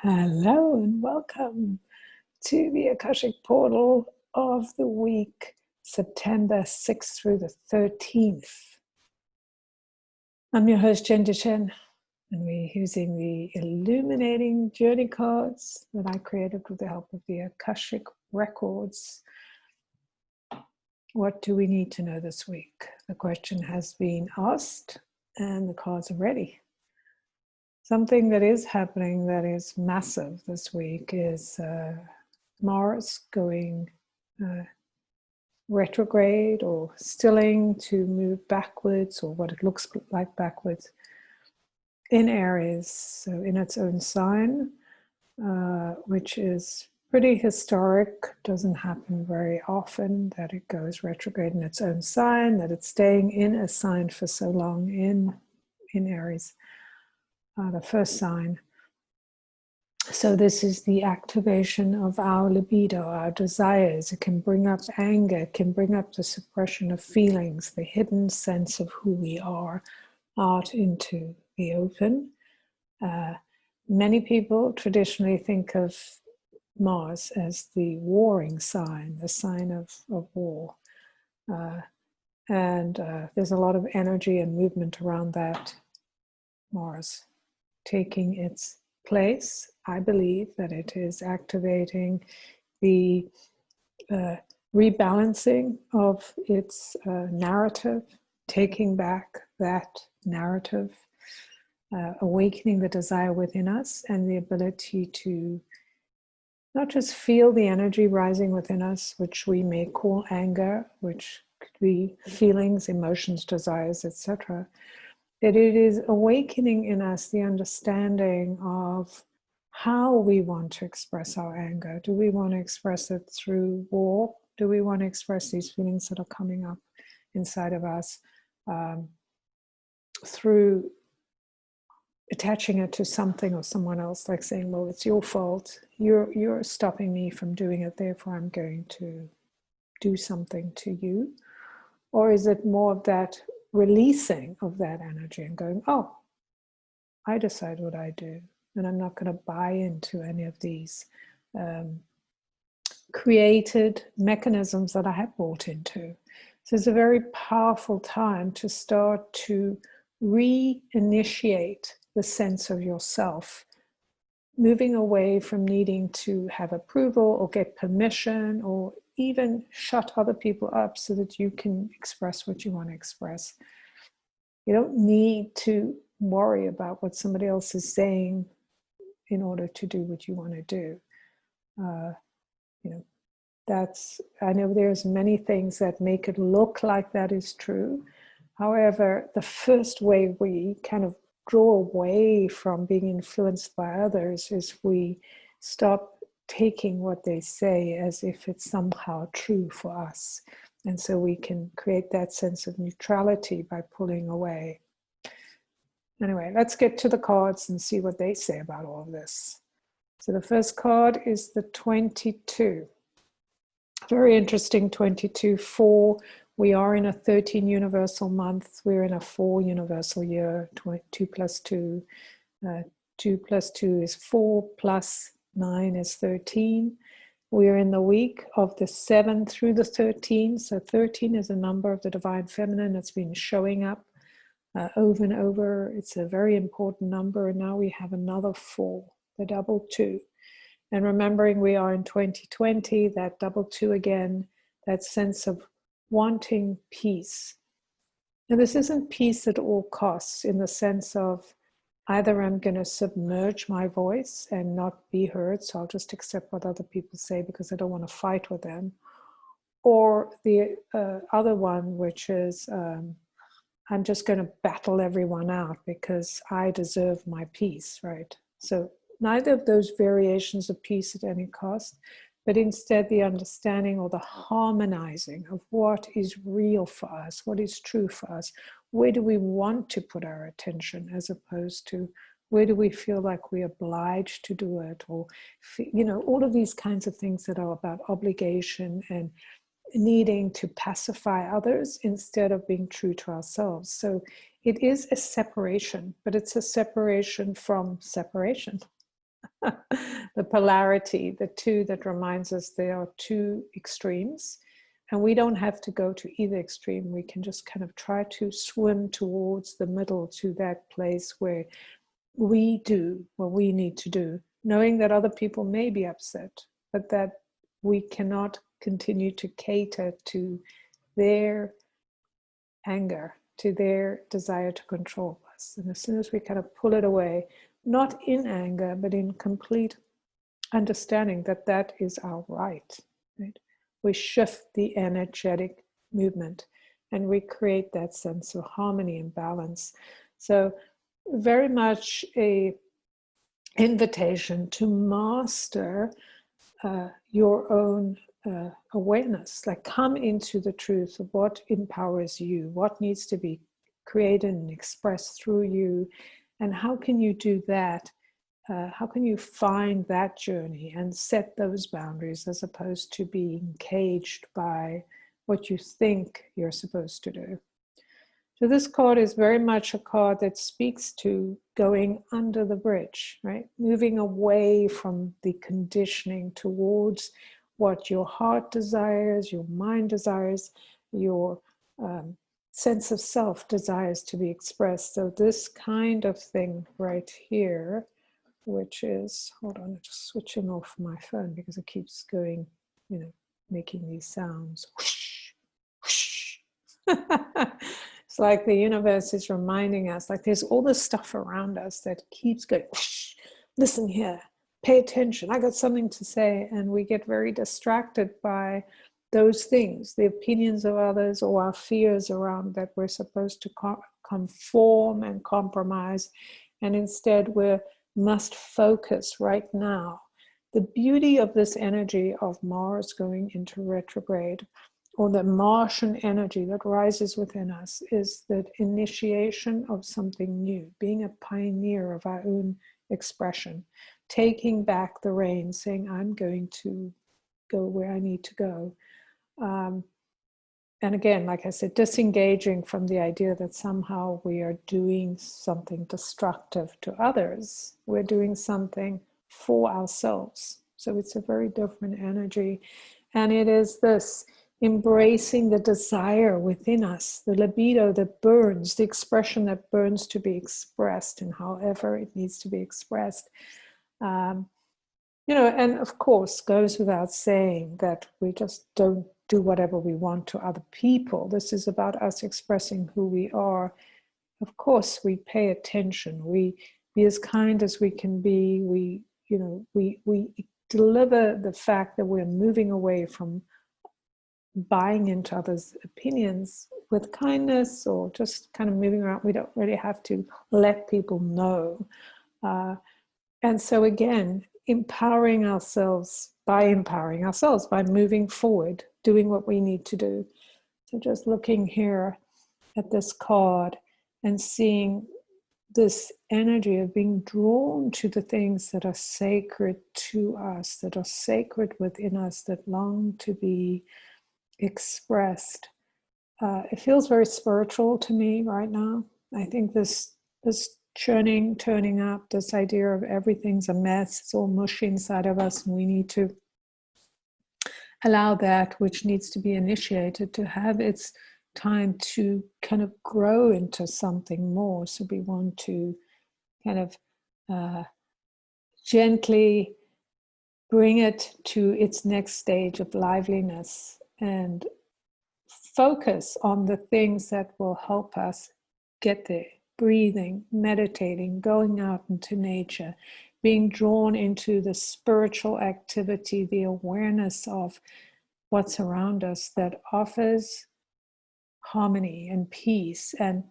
Hello and welcome to the Akashic portal of the week, September 6th through the 13th. I'm your host, Jen Duchene, and we're using the illuminating journey cards that I created with the help of the Akashic records. What do we need to know this week? The question has been asked and the cards are ready. Something that is happening that is massive this week is Mars going retrograde or stilling to move backwards, or what it looks like backwards in Aries, so in its own sign, which is pretty historic. Doesn't happen very often that it goes retrograde in its own sign, that it's staying in a sign for so long in Aries. The first sign. So this is the activation of our libido, our desires. It can bring up anger, it can bring up the suppression of feelings, the hidden sense of who we are out into the open. Many people traditionally think of Mars as the warring sign, the sign of war. And there's a lot of energy and movement around that Mars taking its place. I believe that it is activating the rebalancing of its narrative, taking back that narrative, awakening the desire within us and the ability to not just feel the energy rising within us, which we may call anger, which could be feelings, emotions, desires, etc., that it is awakening in us the understanding of how we want to express our anger. Do we want to express it through war? Do we want to express these feelings that are coming up inside of us through attaching it to something or someone else, like saying, well, it's your fault. You're stopping me from doing it, therefore I'm going to do something to you? Or is it more of that releasing of that energy and going, oh, I decide what I do, and I'm not going to buy into any of these created mechanisms that I have bought into. So it's a very powerful time to start to reinitiate the sense of yourself, moving away from needing to have approval or get permission or even shut other people up so that you can express what you want to express. You don't need to worry about what somebody else is saying in order to do what you want to do. I know there's many things that make it look like that is true. However, the first way we kind of draw away from being influenced by others is we stop taking what they say as if it's somehow true for us. And so we can create that sense of neutrality by pulling away. Anyway, let's get to the cards and see what they say about all of this. So the first card is the 22. Very interesting 22, 4. We are in a 13 universal month. We're in a 4 universal year, 2 plus 2. 2 plus 2 is 4, plus 9 is 13. We are in the week of the 7 through the 13. So 13 is a number of the divine feminine that's been showing up over and over. It's a very important number. And now we have another 4, the double 2. And remembering we are in 2020, that double 2 again, that sense of wanting peace. And this isn't peace at all costs, in the sense of either I'm going to submerge my voice and not be heard, so I'll just accept what other people say because I don't want to fight with them. Or the other one, which is I'm just going to battle everyone out because I deserve my peace, right? So neither of those variations of peace at any cost, but instead the understanding or the harmonizing of what is real for us, what is true for us, where do we want to put our attention, as opposed to where do we feel like we're obliged to do it, or, all of these kinds of things that are about obligation and needing to pacify others instead of being true to ourselves. So it is a separation, but it's a separation from separation. the polarity, the two that reminds us there are two extremes. And we don't have to go to either extreme. We can just kind of try to swim towards the middle, to that place where we do what we need to do, knowing that other people may be upset, but that we cannot continue to cater to their anger, to their desire to control us. And as soon as we kind of pull it away, not in anger, but in complete understanding that that is our right, right? We shift the energetic movement and we create that sense of harmony and balance. So very much a invitation to master your own awareness, like come into the truth of what empowers you, what needs to be created and expressed through you, and how can you do that? How can you find that journey and set those boundaries, as opposed to being caged by what you think you're supposed to do? So this card is very much a card that speaks to going under the bridge, right? Moving away from the conditioning towards what your heart desires, your mind desires, your sense of self desires to be expressed. So this kind of thing right here, which is, hold on, I'm just switching off my phone because it keeps going, you know, making these sounds. Whoosh, whoosh. It's like the universe is reminding us, like there's all this stuff around us that keeps going, whoosh, listen here, pay attention, I got something to say. And we get very distracted by those things, the opinions of others, or our fears around that we're supposed to conform and compromise. And instead we must focus right now. The beauty of this energy of Mars going into retrograde, or the Martian energy that rises within us, is the initiation of something new, being a pioneer of our own expression, taking back the reins, saying, I'm going to go where I need to go. And again, like I said, disengaging from the idea that somehow we are doing something destructive to others. We're doing something for ourselves. So it's a very different energy. And it is this embracing the desire within us, the libido that burns, the expression that burns to be expressed, and however it needs to be expressed. You know, and of course, goes without saying that we just don't do whatever we want to other people. This is about us expressing who we are. Of course, we pay attention. We be as kind as we can be. We deliver the fact that we're moving away from buying into others' opinions with kindness, or just kind of moving around. We don't really have to let people know. And so again, empowering ourselves by moving forward, doing what we need to do. So just looking here at this card and seeing this energy of being drawn to the things that are sacred to us, that are sacred within us, that long to be expressed. It feels very spiritual to me right now. I think this churning, turning up, this idea of everything's a mess, it's all mushy inside of us, and we need to allow that which needs to be initiated to have its time to kind of grow into something more. So we want to kind of gently bring it to its next stage of liveliness and focus on the things that will help us get there. Breathing, meditating, going out into nature, being drawn into the spiritual activity, the awareness of what's around us that offers harmony and peace, and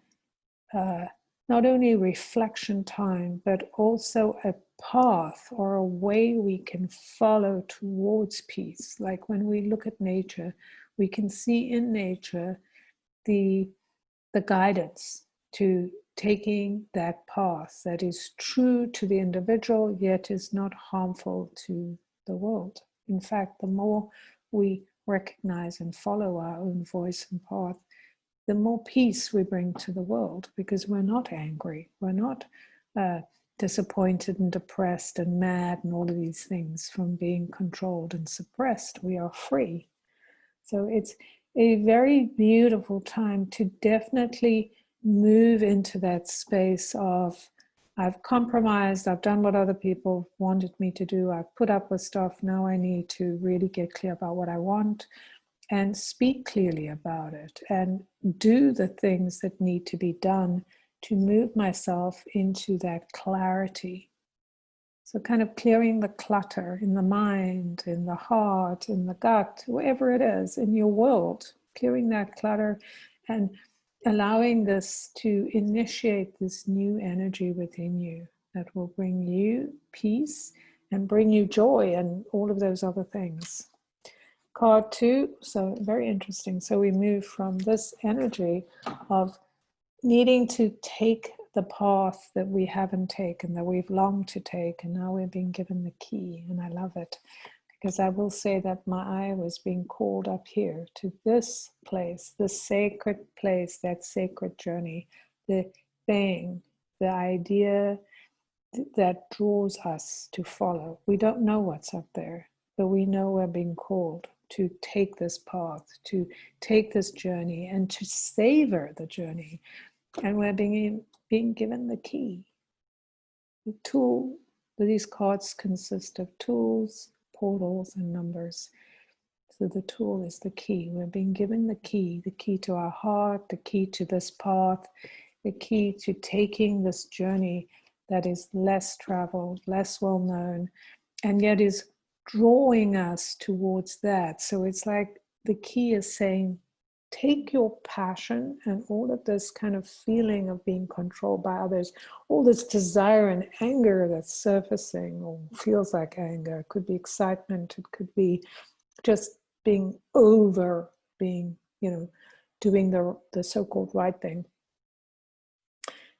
not only reflection time, but also a path or a way we can follow towards peace. Like when we look at nature, we can see in nature the guidance to taking that path that is true to the individual, yet is not harmful to the world. In fact, the more we recognize and follow our own voice and path, the more peace we bring to the world, because we're not angry, we're not disappointed and depressed and mad and all of these things from being controlled and suppressed. We are free. So it's a very beautiful time to definitely move into that space of, I've compromised, I've done what other people wanted me to do, I've put up with stuff, now I need to really get clear about what I want and speak clearly about it and do the things that need to be done to move myself into that clarity. So kind of clearing the clutter in the mind, in the heart, in the gut, wherever it is in your world, clearing that clutter and allowing this to initiate this new energy within you that will bring you peace and bring you joy and all of those other things. Card 2, so very interesting. So we move from this energy of needing to take the path that we haven't taken, that we've longed to take, and now we're being given the key, and I love it. Because I will say that my eye was being called up here to this place, this sacred place, that sacred journey, the thing, the idea that draws us to follow. We don't know what's up there, but we know we're being called to take this path, to take this journey, and to savor the journey. And we're being given the key. The tool, these cards consist of tools, portals, and numbers. So the tool is the key. We're being given the key to our heart, the key to this path, the key to taking this journey that is less traveled, less well known, and yet is drawing us towards that. So it's like the key is saying, take your passion and all of this kind of feeling of being controlled by others, all this desire and anger that's surfacing or feels like anger. It could be excitement, it could be just being over, being, doing the so-called right thing.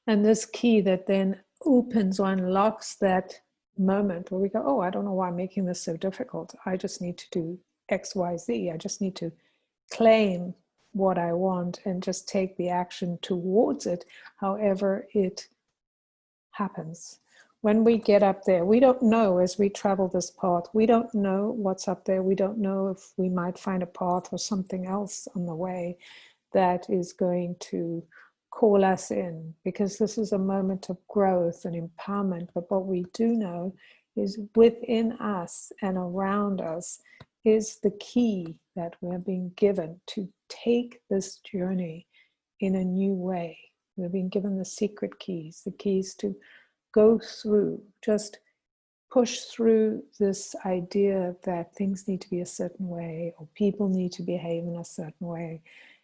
And this key that then opens or unlocks that moment where we go, oh, I don't know why I'm making this so difficult. I just need to do X, Y, Z. I just need to claim what I want and just take the action towards it, however it happens. When we get up there, we don't know, as we travel this path, we don't know what's up there. We don't know if we might find a path or something else on the way that is going to call us in, because this is a moment of growth and empowerment. But what we do know is within us and around us is the key that we're being given to take this journey in a new way. We're being given the secret keys, the keys to go through, just push through this idea that things need to be a certain way or people need to behave in a certain way.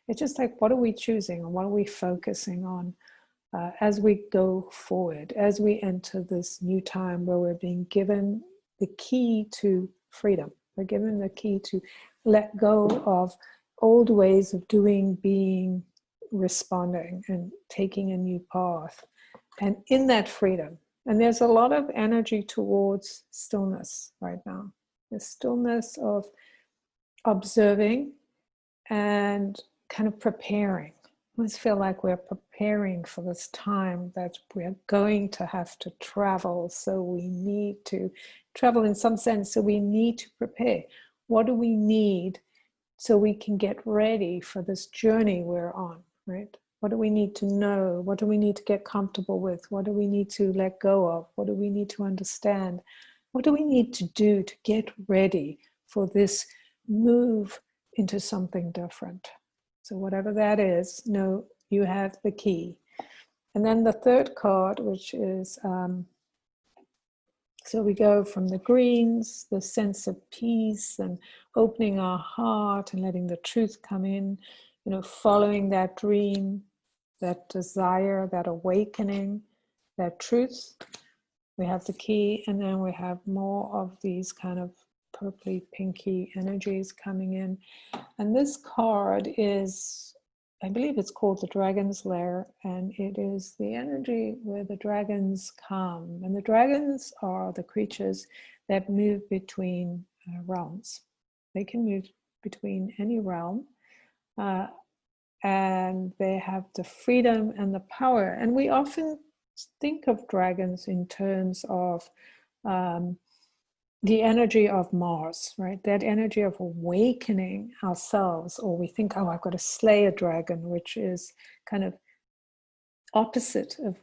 It's just like, what are we choosing and what are we focusing on as we go forward, as we enter this new time where we're being given the key to freedom. We're given the key to let go of old ways of doing, being, responding, and taking a new path. And in that freedom, and there's a lot of energy towards stillness right now. The stillness of observing and kind of preparing. I always feel like we're preparing for this time that we're going to have to travel. So we need to travel in some sense. So we need to prepare. What do we need so we can get ready for this journey we're on, right? What do we need to know? What do we need to get comfortable with? What do we need to let go of? What do we need to understand? What do we need to do to get ready for this move into something different? So whatever that is, know you have the key. And then the third card, which is, so we go from the greens, the sense of peace and opening our heart and letting the truth come in, following that dream, that desire, that awakening, that truth. We have the key, and then we have more of these kind of purpley, pinky energies coming in. And this card is, I believe it's called the Dragon's Lair, and it is the energy where the dragons come. And the dragons are the creatures that move between realms. They can move between any realm, and they have the freedom and the power. And we often think of dragons in terms of the energy of Mars, right? That energy of awakening ourselves, or we think, oh, I've got to slay a dragon, which is kind of opposite of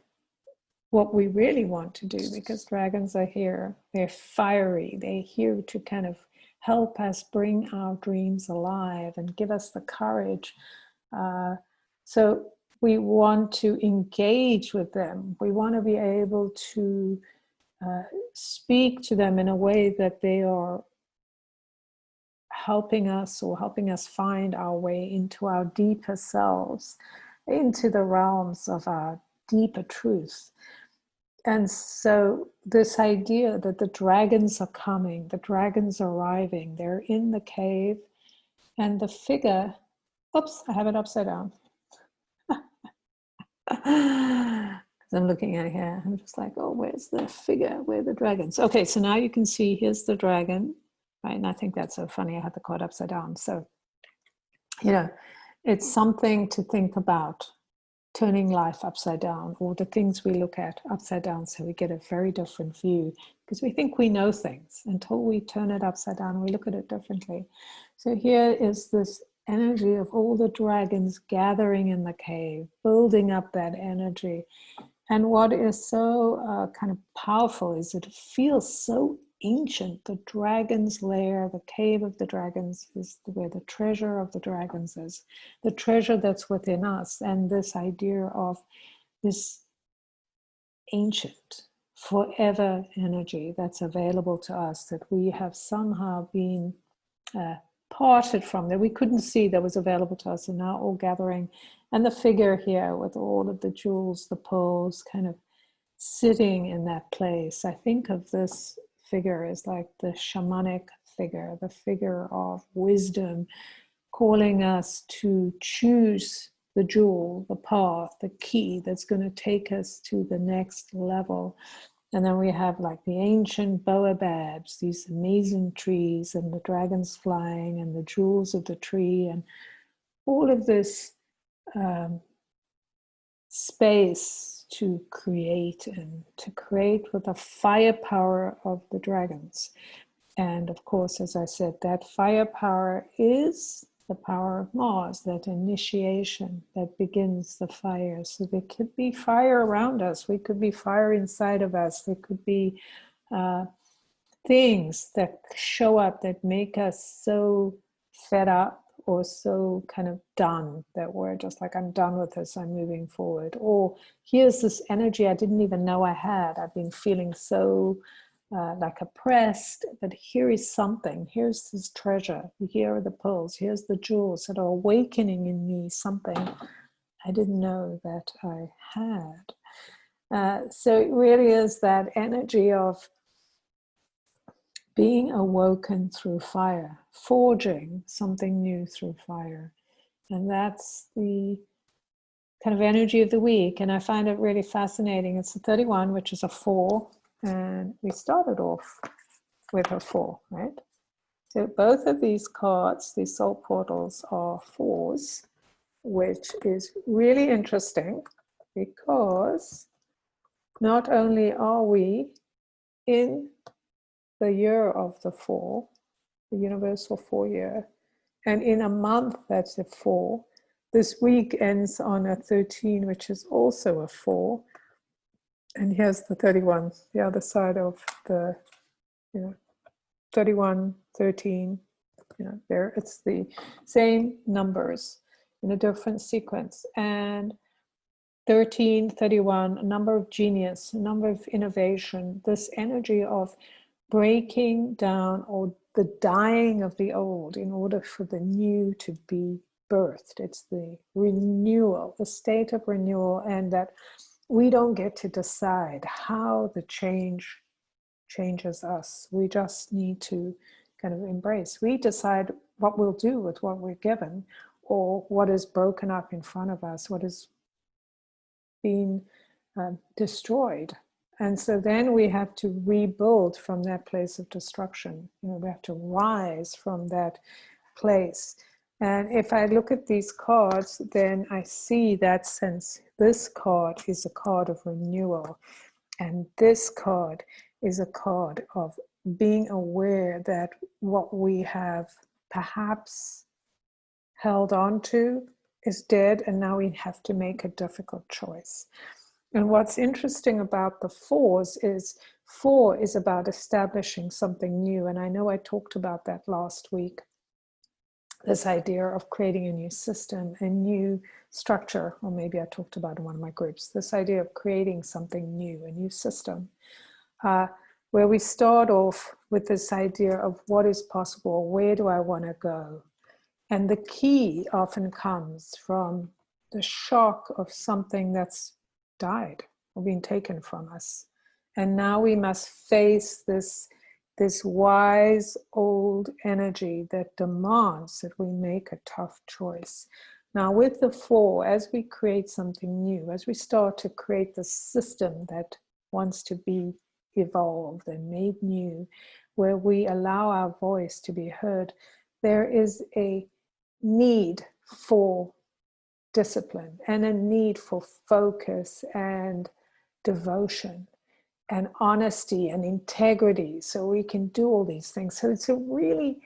what we really want to do, because dragons are here, they're fiery, they're here to kind of help us bring our dreams alive and give us the courage. So we want to engage with them. We want to be able to speak to them in a way that they are helping us, or helping us find our way into our deeper selves, into the realms of our deeper truth. And so this idea that the dragons are coming, the dragons are arriving, they're in the cave, and the figure, oops, I have it upside down. I'm looking at it here, I'm just like, oh, where's the figure? Where are the dragons? Okay, so now you can see, here's the dragon, right? And I think that's so funny, I had the card upside down. So, you know, it's something to think about, turning life upside down, or the things we look at upside down, so we get a very different view, because we think we know things until we turn it upside down and we look at it differently. So here is this energy of all the dragons gathering in the cave, building up that energy. And what is so kind of powerful is it feels so ancient. The dragon's lair, the cave of the dragons, is where the treasure of the dragons is, the treasure that's within us. And this idea of this ancient, forever energy that's available to us, that we have somehow been parted from, that we couldn't see, that was available to us, and now all gathering. And the figure here with all of the jewels, the pearls, kind of sitting in that place. I think of this figure as like the shamanic figure, the figure of wisdom, calling us to choose the jewel, the path, the key that's going to take us to the next level. And then we have like the ancient baobabs, these amazing trees, and the dragons flying, and the jewels of the tree, and all of this space to create, and to create with the firepower of the dragons. And of course, as I said, that firepower is the power of Mars, that initiation that begins the fire. So there could be fire around us, we could be fire inside of us, there could be things that show up that make us so fed up, or so kind of done, that we're just like, I'm done with this, I'm moving forward. Or here's this energy I didn't even know I had, I've been feeling so like oppressed, but here is something, here's this treasure, here are the pearls, here's the jewels that are awakening in me something I didn't know that I had. So it really is that energy of being awoken through fire, forging something new through fire. And that's the kind of energy of the week. And I find it really fascinating. It's a 31, which is a 4. And we started off with a 4, right? So both of these cards, these soul portals, are 4s, which is really interesting, because not only are we in the year of the 4, the universal 4 year, and in a month that's a 4. This week ends on a 13, which is also a 4. And here's the 31, the other side of the, 31, 13, there it's the same numbers in a different sequence. And 13, 31, a number of genius, a number of innovation, this energy of breaking down, or the dying of the old in order for the new to be birthed. It's the renewal, the state of renewal, and that we don't get to decide how the change changes us. We just need to kind of embrace. We decide what we'll do with what we're given, or what is broken up in front of us, what is being destroyed. And so then we have to rebuild from that place of destruction. We have to rise from that place. And if I look at these cards, then I see that sense. This card is a card of renewal. And this card is a card of being aware that what we have perhaps held on to is dead, and now we have to make a difficult choice. And what's interesting about the fours is 4 is about establishing something new. And I know I talked about that last week. This idea of creating a new system, a new structure, or maybe I talked about in one of my groups, this idea of creating something new, a new system, where we start off with this idea of what is possible, where do I want to go? And the key often comes from the shock of something that's died or been taken from us. And now we must face this wise old energy that demands that we make a tough choice. Now with the 4, as we create something new, as we start to create the system that wants to be evolved and made new, where we allow our voice to be heard, there is a need for discipline and a need for focus and devotion and honesty and integrity, so we can do all these things. So it's a really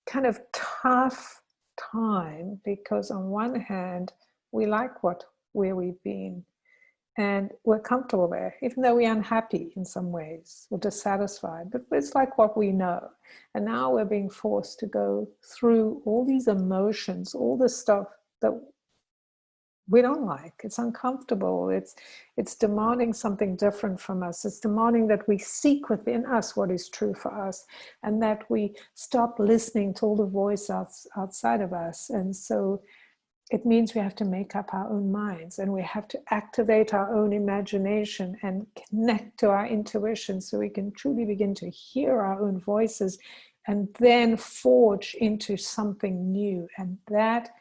kind of tough time, because on one hand we like where we've been and we're comfortable there, even though we're unhappy in some ways or dissatisfied, but it's like what we know. And now we're being forced to go through all these emotions, all the stuff that we don't like. It's uncomfortable. It's demanding something different from us. It's demanding that we seek within us what is true for us, and that we stop listening to all the voice outside of us. And so it means we have to make up our own minds, and we have to activate our own imagination and connect to our intuition, so we can truly begin to hear our own voices and then forge into something new. And that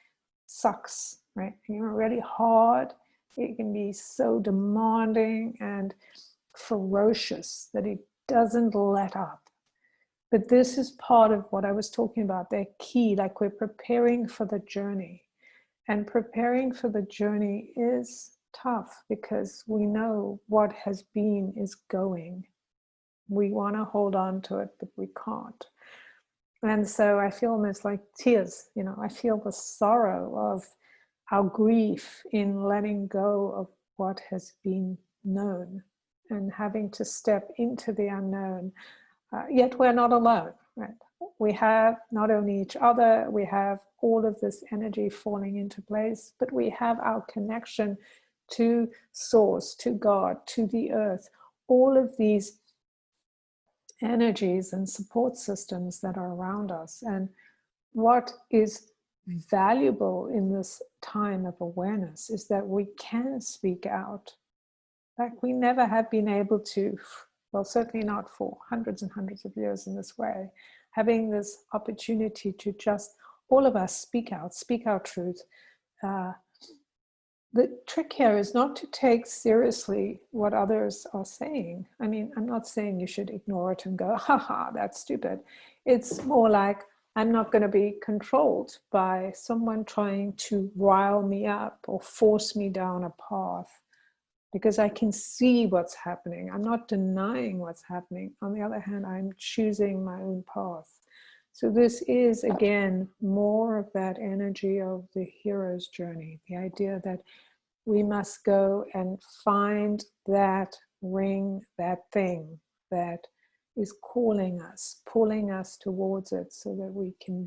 sucks, right? Really hard. It can be so demanding and ferocious that it doesn't let up. But this is part of what I was talking about. They're key, like we're preparing for the journey. And preparing for the journey is tough, because we know what has been is going. We want to hold on to it, but we can't. And so I feel almost like tears, I feel the sorrow of our grief in letting go of what has been known and having to step into the unknown. Yet we're not alone, right? We have not only each other, we have all of this energy falling into place, but we have our connection to Source, to God, to the earth, all of these energies and support systems that are around us. And what is valuable in this time of awareness is that we can speak out like we never have been able to, well, certainly not for hundreds and hundreds of years in this way. Having this opportunity to just, all of us, speak out, speak our truth. The trick here is not to take seriously what others are saying. I mean, I'm not saying you should ignore it and go, haha, that's stupid. It's more like, I'm not going to be controlled by someone trying to rile me up or force me down a path, because I can see what's happening. I'm not denying what's happening. On the other hand, I'm choosing my own path. So this is, again, more of that energy of the hero's journey, the idea that we must go and find that ring, that thing that is calling us, pulling us towards it, so that we can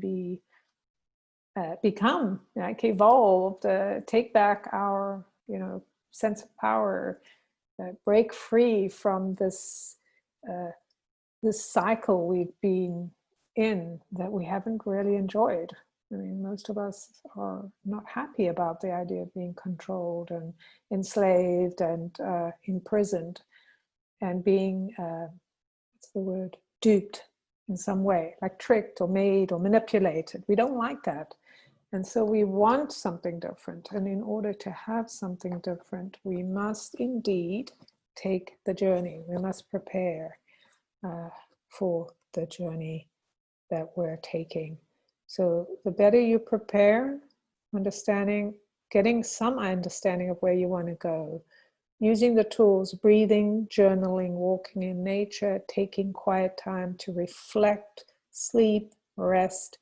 become, like, evolved, take back our, sense of power, break free from this cycle we've been in that we haven't really enjoyed. I mean, most of us are not happy about the idea of being controlled and enslaved and imprisoned and being, what's the word, duped in some way, like tricked or made or manipulated. We don't like that. And so we want something different. And in order to have something different, we must indeed take the journey. We must prepare for the journey that we're taking. So the better you prepare, understanding, getting some understanding of where you want to go, using the tools, breathing, journaling, walking in nature, taking quiet time to reflect, sleep, rest.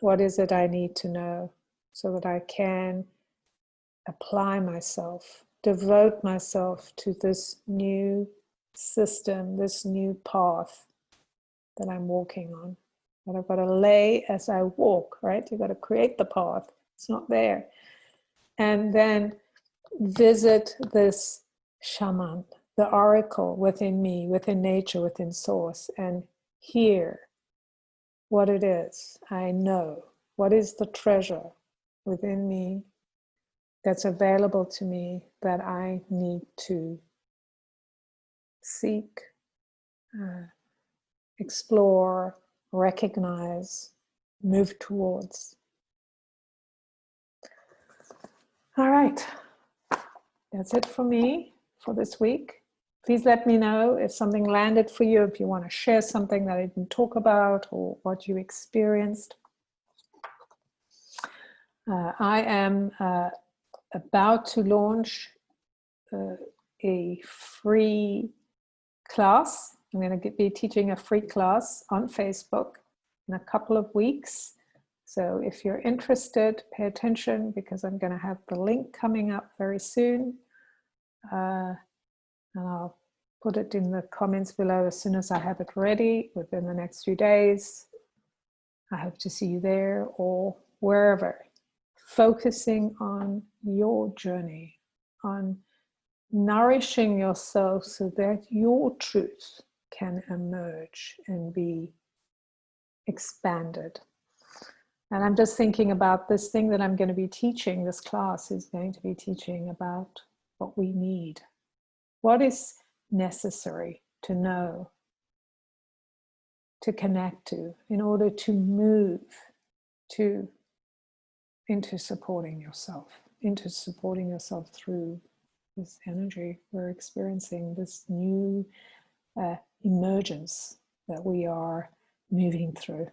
What is it I need to know so that I can apply myself, devote myself to this new system, this new path that I'm walking on. But I've got to lay as I walk, right? You've got to create the path. It's not there. And then visit this shaman, the oracle within me, within nature, within source, and hear what it is I know. What is the treasure within me that's available to me that I need to seek, explore, recognize, move towards. All right, that's it for me for this week. Please let me know if something landed for you, if you want to share something that I didn't talk about or what you experienced. I am about to launch a free class. I'm going to be teaching a free class on Facebook in a couple of weeks. So if you're interested, pay attention, because I'm going to have the link coming up very soon. And I'll put it in the comments below as soon as I have it ready within the next few days. I hope to see you there or wherever. Focusing on your journey, on nourishing yourself so that your truth can emerge and be expanded. And I'm just thinking about this thing that I'm going to be teaching. This class is going to be teaching about what we need. What is necessary to know, to connect to, in order to move into supporting yourself through this energy we're experiencing, this new emergence that we are moving through.